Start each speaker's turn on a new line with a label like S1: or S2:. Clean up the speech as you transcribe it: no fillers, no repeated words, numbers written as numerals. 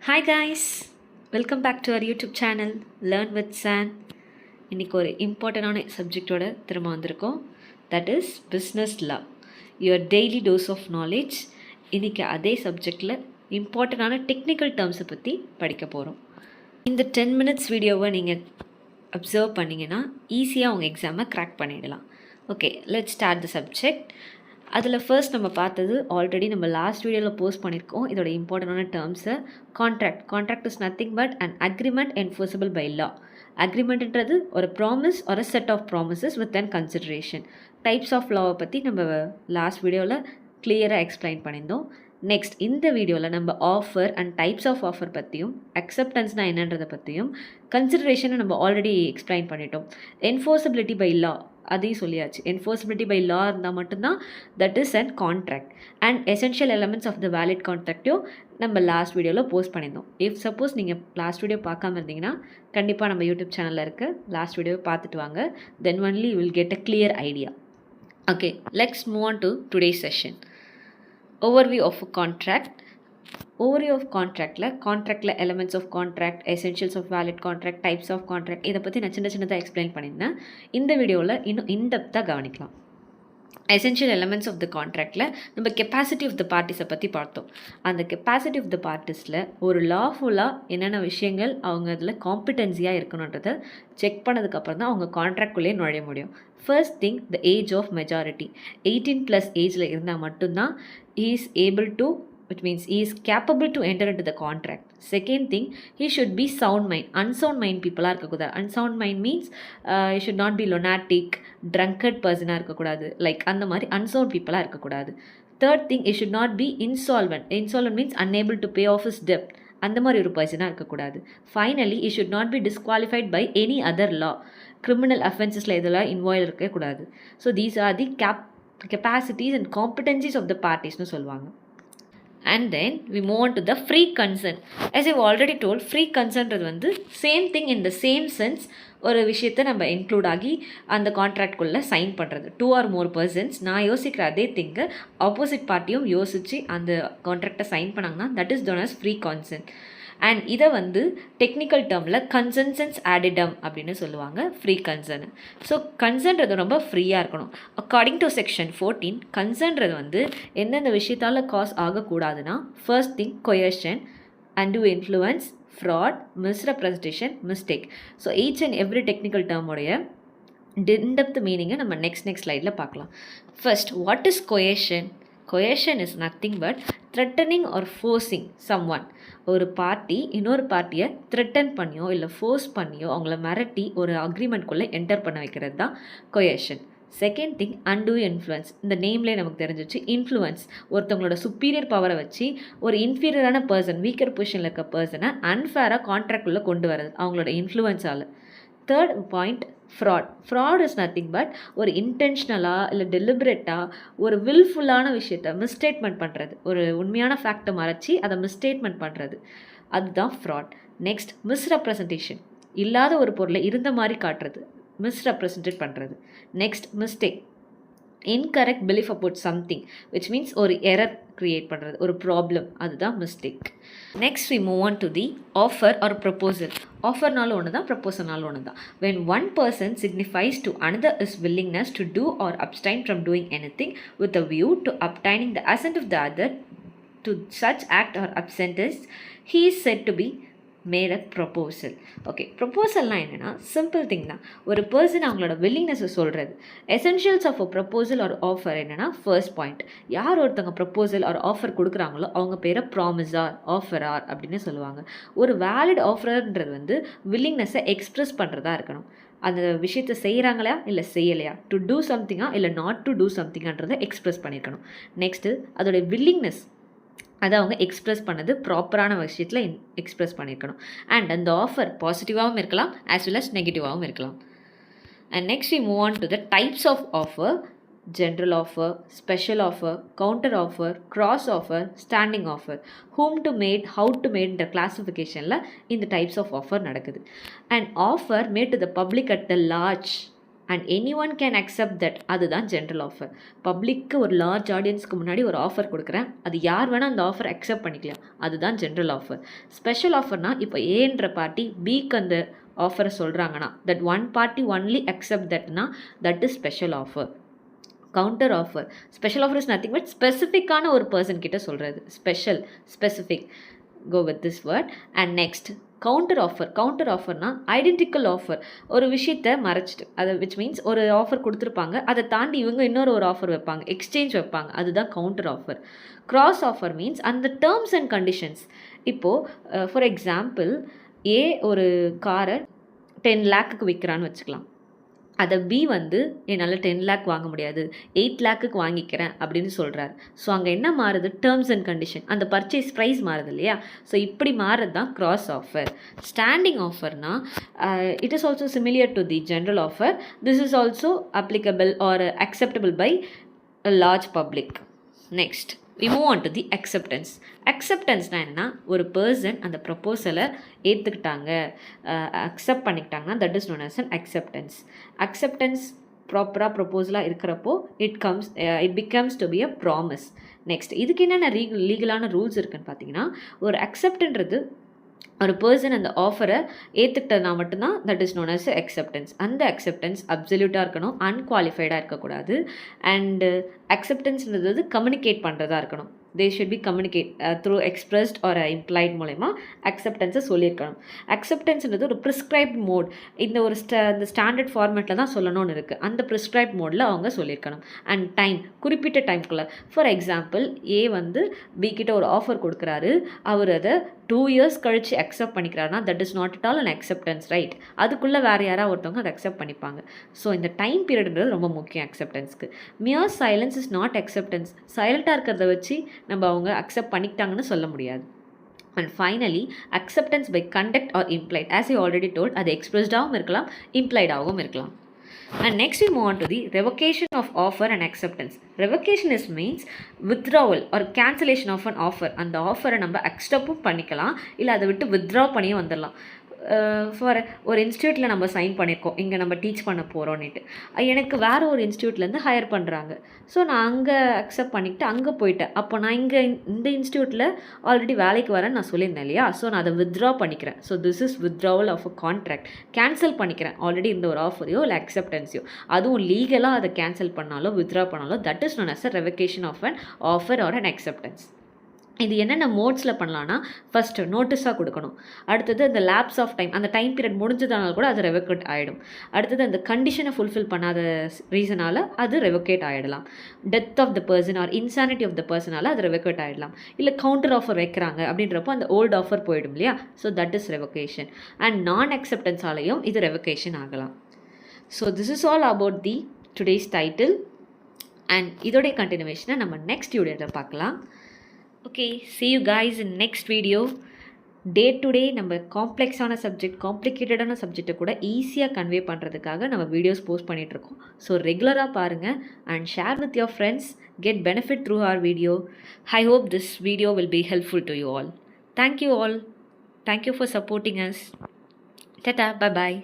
S1: Hi guys, welcome back to our YouTube channel Learn with San. இன்றைக்கி ஒரு இம்பார்ட்டண்டான சப்ஜெக்டோட திரும்ப வந்திருக்கோம். That is business law, your daily dose of knowledge. இன்றைக்கி அதே சப்ஜெக்டில் இம்பார்ட்டண்டான டெக்னிக்கல் டேர்ம்ஸை பற்றி படிக்க போகிறோம். இந்த 10 மினிட்ஸ் வீடியோவை நீங்கள் அப்சர்வ் பண்ணிங்கன்னா ஈஸியாக உங்கள் எக்ஸாமை க்ராக் பண்ணிடலாம். Okay, let's start the subject. அதில் ஃபர்ஸ்ட் நம்ம பார்த்தது ஆல்ரெடி நம்ம லாஸ்ட் வீடியோவில் போஸ்ட் பண்ணியிருக்கோம். இதோட இம்பார்ட்டண்டான டேர்ம்ஸை contract is nothing but an agreement enforceable by law. அக்ரிமெண்ட்ன்றது ஒரு ப்ராமிஸ் ஒரு set of promises with and consideration. Types of லாவை பற்றி நம்ம லாஸ்ட் வீடியோவில் கிளியராக எக்ஸ்பிளைன் பண்ணியிருந்தோம். நெக்ஸ்ட் இந்த வீடியோவில் நம்ம offer and types of offer பற்றியும் அக்செப்டன்ஸ்னால் என்னன்றதை பற்றியும் கன்சிடரேஷனை நம்ம ஆல்ரெடி எக்ஸ்பிளைன் பண்ணிட்டோம். என்ஃபோர்ஸபிலிட்டி பை லா அதையும் சொல்லியாச்சு. என்ஃபோர்ஸபிலிட்டி பை லா இருந்தால் மட்டும்தான் that is and contract. And essential elements of the valid கான்ட்ராக்டையும் நம்ம லாஸ்ட் வீடியோவில் போஸ்ட் பண்ணியிருந்தோம். இஃப் சப்போஸ் நீங்கள் லாஸ்ட் வீடியோ பார்க்காம இருந்தீங்கன்னா கண்டிப்பாக நம்ம யூடியூப் சேனலில் இருக்க லாஸ்ட் வீடியோவை பார்த்துட்டு வாங்க. Then only you will get a clear idea. Okay, let's move on to today's session. Overview of a contract. Overview of கான்ட்ராக்டில் elements of contract, essentials of valid contract, types of contract, இதை பற்றி நான் சின்னதாக explain பண்ணியிருந்தேன். இந்த வீடியோவில் இன்னும் இன்டெப்த்தாக கவனிக்கலாம். எசென்ஷியல் எலமெண்ட்ஸ் ஆஃப் த கான்ட்ராக்டில் நம்ம கெப்பாசிட்டி ஆஃப் த பார்ட்டிஸை பற்றி பார்த்தோம். அந்த கெப்பாசிட்டி ஆஃப் த பார்ட்டிஸில் ஒரு லாஃபுல்லாக என்னென்ன விஷயங்கள் அவங்க அதில் காம்பிடென்சியாக இருக்கணுன்றதை செக் பண்ணதுக்கப்புறம் தான் அவங்க கான்ட்ராக்ட்குள்ளேயே நுழைய முடியும். First thing, the age of majority. 18+ ஏஜில் இருந்தால் மட்டும்தான் he is able to, which means he is capable to enter into the contract. Second thing, he should be sound mind. Unsound mind people-ஆக இருக்கக்கூடாது. Unsound mind means he should not be lunatic, drunkard person-ஆக இருக்கக்கூடாது. Like அந்த மாதிரி unsound people-ஆக இருக்கக்கூடாது. Third thing, he should not be insolvent. Insolvent means unable to pay off his debt. அந்த மாதிரி ஒரு பர்சனாக இருக்கக்கூடாது. Finally he should not be disqualified by any other law. Criminal அஃபென்சஸில் இதெல்லாம் இன்வால்வ் இருக்கக்கூடாது. So these are the capacities and competencies of the parties னு சொல்லுவாங்க. And then we move on to the free consent. As I've already told, free consentன்றது வந்து same thing in the same sense. ஒரு விஷயத்தை நம்ம include ஆகி அந்த கான்ட்ராக்ட்குள்ளே sign பண்ணுறது. 2 or more persons நான் யோசிக்கிற அதே திங்கு ஆப்போசிட் பார்ட்டியும் யோசித்து அந்த கான்ட்ராக்டை சைன் பண்ணாங்கன்னா that is known as free consent. And இதை வந்து டெக்னிக்கல் டேர்மில் கன்சென்சன்ஸ் ஆடிடம் அப்படின்னு சொல்லுவாங்க, ஃப்ரீ கன்சர்ன். ஸோ கன்சர்ன்றது ரொம்ப ஃப்ரீயாக இருக்கணும். அக்கார்டிங் டு செக்ஷன் 14, கன்சர்ன்றது வந்து எந்தெந்த விஷயத்தால் காஸ் ஆகக்கூடாதுன்னா, first thing coercion, undue influence, fraud, misrepresentation, mistake. So each and every technical டேர்முடைய இன்டெப்த் மீனிங்கை நம்ம நெக்ஸ்ட் ஸ்லைடில் பார்க்கலாம். First, what is coercion? Coercion is nothing but threatening or forcing someone. ஒரு பார்ட்டி இன்னொரு பார்ட்டியை த்ரெட்டன் பண்ணியோ இல்லை ஃபோர்ஸ் பண்ணியோ அவங்கள மிரட்டி ஒரு அக்ரிமெண்ட்குள்ளே என்டர் பண்ண வைக்கிறது தான் coercion. Second thing, undo influence. இந்த நேம்லேயே நமக்கு தெரிஞ்சிச்சு. இன்ஃப்ளூயன்ஸ், ஒருத்தவங்களோட சுப்பீரியர் பவரை வச்சு ஒரு இன்ஃபீரியரான பர்சன், வீக்கர் பொசிஷனில் இருக்க பர்சனை அன்ஃபேராக கான்ட்ராக்டுள்ளே கொண்டு வரது அவங்களோட இன்ஃப்ளூயன்ஸால். Third point, fraud is nothing but ஒரு இன்டென்ஷனலாக இல்லை டெலிபரேட்டாக ஒரு வில்ஃபுல்லான விஷயத்தை மிஸ்டேட்மெண்ட் பண்ணுறது, ஒரு உண்மையான ஃபேக்டை மறைச்சி அதை மிஸ்டேட்மெண்ட் பண்ணுறது, அதுதான் ஃப்ராட். நெக்ஸ்ட், மிஸ்ரெப்ரசன்டேஷன், இல்லாத ஒரு பொருளை இருந்த மாதிரி காட்டுறது, மிஸ்ரெப்ரசன்டேட் பண்ணுறது. Next, mistake, incorrect belief about something, which means ஒரு எரர் க்ரியேட் பண்ணுறது, ஒரு ப்ராப்ளம், அதுதான் mistake. Next we move on to the offer or proposal. ஆஃபர்னாலும் ஒன்று தான், ப்ரப்போசல்னாலும் ஒன்று தான். When one person signifies to another is willingness to do or abstain from doing anything with a view to obtaining the assent of the other to such act or absent is, he is said to be made a proposal. Okay, ப்ரப்போசல்னால் என்னென்னா simple thing தான். ஒரு person அவங்களோட வில்லிங்னஸை சொல்கிறது. Essentials of a proposal or offer என்னென்னா, first point, யார் ஒருத்தவங்க ப்ரப்போசல் ஆர் ஆஃபர் கொடுக்குறாங்களோ அவங்க பேரை ப்ராமிஸார், ஆஃபரார் அப்படின்னு சொல்லுவாங்க. ஒரு வேலிட் ஆஃபர்ன்றது வந்து வில்லிங்னஸை எக்ஸ்ப்ரெஸ் பண்ணுறதா இருக்கணும். அந்த விஷயத்தை செய்கிறாங்களா இல்லை செய்யலையா, டு டூ சம்திங்கா இல்லை நாட் டு டூ சம்திங்கான்றதை எக்ஸ்ப்ரெஸ் பண்ணியிருக்கணும். நெக்ஸ்ட்டு அதோடைய வில்லிங்னஸ், அதை அவங்க எக்ஸ்ப்ரெஸ் பண்ணது ப்ராப்பரான விஷயத்தில் எக்ஸ்ப்ரெஸ் பண்ணியிருக்கணும். அண்ட் அந்த ஆஃபர் பாசிட்டிவாகவும் இருக்கலாம் ஆஸ் வெல் அஸ் நெகட்டிவாகவும் இருக்கலாம். And next we move on to the types of offer. General offer, special offer, counter offer, cross offer, standing offer, whom to made, how to மேட்ன்ற கிளாஸிஃபிகேஷனில் இந்த types of offer நடக்குது. And offer made to the public at the large and any one can accept that, அதுதான் general offer. பப்ளிக்கு ஒரு large ஆடியன்ஸ்க்கு முன்னாடி ஒரு ஆஃபர் கொடுக்குறேன், அது யார் வேணால் அந்த ஆஃபர் அக்செப்ட் பண்ணிக்கலாம், அதுதான் ஜென்ரல் ஆஃபர். ஸ்பெஷல் ஆஃபர்னால் இப்போ ஏன்ற பார்ட்டி பிக்கு அந்த ஆஃபரை சொல்கிறாங்கன்னா that one party only accept தட்னா that is special offer. Counter offer, special offer is nothing but ஸ்பெசிஃபிக்கான ஒரு பர்சன் கிட்ட சொல்கிறது. Special, specific, go with this word. And next counter offer. Counter ஆஃபர்னால் ஐடென்டிக்கல் ஆஃபர், ஒரு விஷயத்தை மறைச்சிட்டு, அதை விச் மீன்ஸ் ஒரு ஆஃபர் கொடுத்துருப்பாங்க, அதை தாண்டி இவங்க இன்னொரு ஒரு ஆஃபர் வைப்பாங்க, எக்ஸ்சேஞ்ச் வைப்பாங்க, அதுதான் counter offer. Cross offer means அந்த டேர்ம்ஸ் அண்ட் கண்டிஷன்ஸ். இப்போது ஃபார் எக்ஸாம்பிள் ஏ ஒரு காரை 10 lakhக்கு விற்கிறான்னு வச்சுக்கலாம். அதை பி வந்து என்னால் 10 lakh வாங்க முடியாது, 8 lakhக்கு வாங்கிக்கிறேன் அப்படின்னு சொல்கிறார். ஸோ அங்கே என்ன மாறுது, டேர்ம்ஸ் அண்ட் கண்டிஷன், அந்த பர்ச்சேஸ் ப்ரைஸ் மாறுது இல்லையா. ஸோ இப்படி மாறுறது தான் கிராஸ் ஆஃபர். ஸ்டாண்டிங் ஆஃபர்னா it is also similar to the general offer. This is also applicable or acceptable by a large public. Next we move on to the acceptance. அக்செப்டன்ஸ்னால் என்ன, ஒரு person அந்த ப்ரப்போசலை ஏற்றுக்கிட்டாங்க, அக்செப்ட் பண்ணிக்கிட்டாங்கன்னா that is known as an acceptance. Acceptance ப்ராப்பராக ப்ரப்போசலாக இருக்கிறப்போ it becomes to be a promise. Next இதுக்கு என்னென்ன லீகலான ரூல்ஸ் இருக்குன்னு பார்த்தீங்கன்னா, ஒரு அக்செப்ட்ன்றது ஒரு பர்சன் அந்த ஆஃபரை ஏற்றுக்கிட்டதுனா மட்டும்தான் that is known as acceptance. அந்த அக்செப்டன்ஸ் அப்சல்யூட்டாக இருக்கணும், அன்குவாலிஃபைடாக இருக்கக்கூடாது. அண்டு அக்செப்டன்ஸ்ன்றது கம்யூனிகேட் பண்ணுறதா இருக்கணும். They should be communicate through expressed or implied மூலயமா அக்செப்டன்ஸை சொல்லியிருக்கணும். அக்செப்டன்ஸ்ன்றது ஒரு ப்ரிஸ்கிரைப்ட் மோட், இந்த ஒரு இந்த ஸ்டாண்டர்ட் ஃபார்மேட்டில் தான் சொல்லணும்னு இருக்குது, அந்த ப்ரிஸ்கிரைப்ட் மோடில் அவங்க சொல்லியிருக்கணும். அண்ட் டைம், குறிப்பிட்ட டைம்குள்ளே. ஃபார் எக்ஸாம்பிள் ஏ வந்து பி கிட்ட ஒரு ஆஃபர் கொடுக்குறாரு, அவர் அதை 2 years கழித்து அக்செப்ட் பண்ணிக்கிறாருனா that is not at all an acceptance, right? அதுக்குள்ளே வேறு யாராவது ஒருத்தவங்க அதை அக்செப்ட் பண்ணிப்பாங்க. ஸோ இந்த டைம் பீரியட்ன்றது ரொம்ப முக்கியம் அக்செப்டன்ஸ்க்கு. Mere silence is not acceptance. சைலண்ட்டாக இருக்கிறத வச்சு நம்ம அவங்க அக்செப்ட் பண்ணிக்கிட்டாங்கன்னு சொல்ல முடியாது. And finally acceptance by conduct or implied. As I already told, அது எக்ஸ்பிரஸ்டாகவும் இருக்கலாம், இம்ப்ளைடாகவும் இருக்கலாம். And next we move on to the revocation of offer and acceptance. Revocation is means withdrawal or cancellation of an offer. அந்த ஆஃபரை நம்ம அக்செப்டும் பண்ணிக்கலாம், இல்லை அதை விட்டு வித்ட்ரா பண்ணியும் வந்துடலாம். ஃபார் ஒரு இன்ஸ்டியூட்டில் நம்ம சைன் பண்ணியிருக்கோம், இங்கே நம்ம டீச் பண்ண போகிறோன்னுட்டு, எனக்கு வேறு ஒரு இன்ஸ்டியூட்லேருந்து ஹையர் பண்ணுறாங்க. ஸோ நான் அங்கே அக்செப்ட் பண்ணிக்கிட்டு அங்கே போயிட்டேன். அப்போ நான் இங்கே இந்த இன்ஸ்டியூட்டில் ஆல்ரெடி வேலைக்கு வரேன்னு நான் சொல்லியிருந்தேன் இல்லையா. ஸோ நான் அதை வித்ட்ரா பண்ணிக்கிறேன். So this is withdrawal of a contract. Cancel பண்ணிக்கிறேன் ஆல்ரெடி இந்த ஒரு ஆஃபரையோ இல்லை அக்செப்டன்ஸையோ. அதுவும் லீகலாக அதை கேன்சல் பண்ணாலோ வித்ட்ரா பண்ணாலோ that is known as a revocation of an offer or an acceptance. இது என்னென்ன மோட்ஸில் பண்ணலான்னா, ஃபஸ்ட்டு நோட்டீஸாக கொடுக்கணும். அடுத்தது அந்த லேப்ஸ் ஆஃப் டைம், அந்த டைம் பீரியட் முடிஞ்சதுனால கூட அது ரெவகேட் ஆகிடும். அடுத்தது அந்த கண்டிஷனை ஃபுல்ஃபில் பண்ணாத ரீசனால் அது ரெவகேட் ஆகிடலாம். Death of the person or insanity of the பர்சனால் அது ரெவகேட் ஆகிடலாம். இல்லை கவுண்டர் ஆஃபர் வைக்கிறாங்க அப்படின்றப்போ அந்த ஓல்டு ஆஃபர் போயிடும் இல்லையா. So that is revocation. And நான் அக்செப்டன்ஸாலையும் இது ரெவகேஷன் ஆகலாம். So this is all about the today's title. And இதோடைய கண்டினியூவேஷனை நம்ம நெக்ஸ்ட் வீடியோவில் பார்க்கலாம். Okay, see you guys in next video. Day to day நம்ம காம்ப்ளெக்ஸான சப்ஜெக்ட், காம்ப்ளிகேட்டடான சப்ஜெக்டை கூட ஈஸியாக கன்வே பண்ணுறதுக்காக நம்ம வீடியோஸ் போஸ்ட் பண்ணிகிட்ருக்கோம். ஸோ ரெகுலராக பாருங்கள் and share with your friends. Get benefit through our video. I hope this video will be helpful to you all. Thank you all. Thank you for supporting us. Tata, bye bye.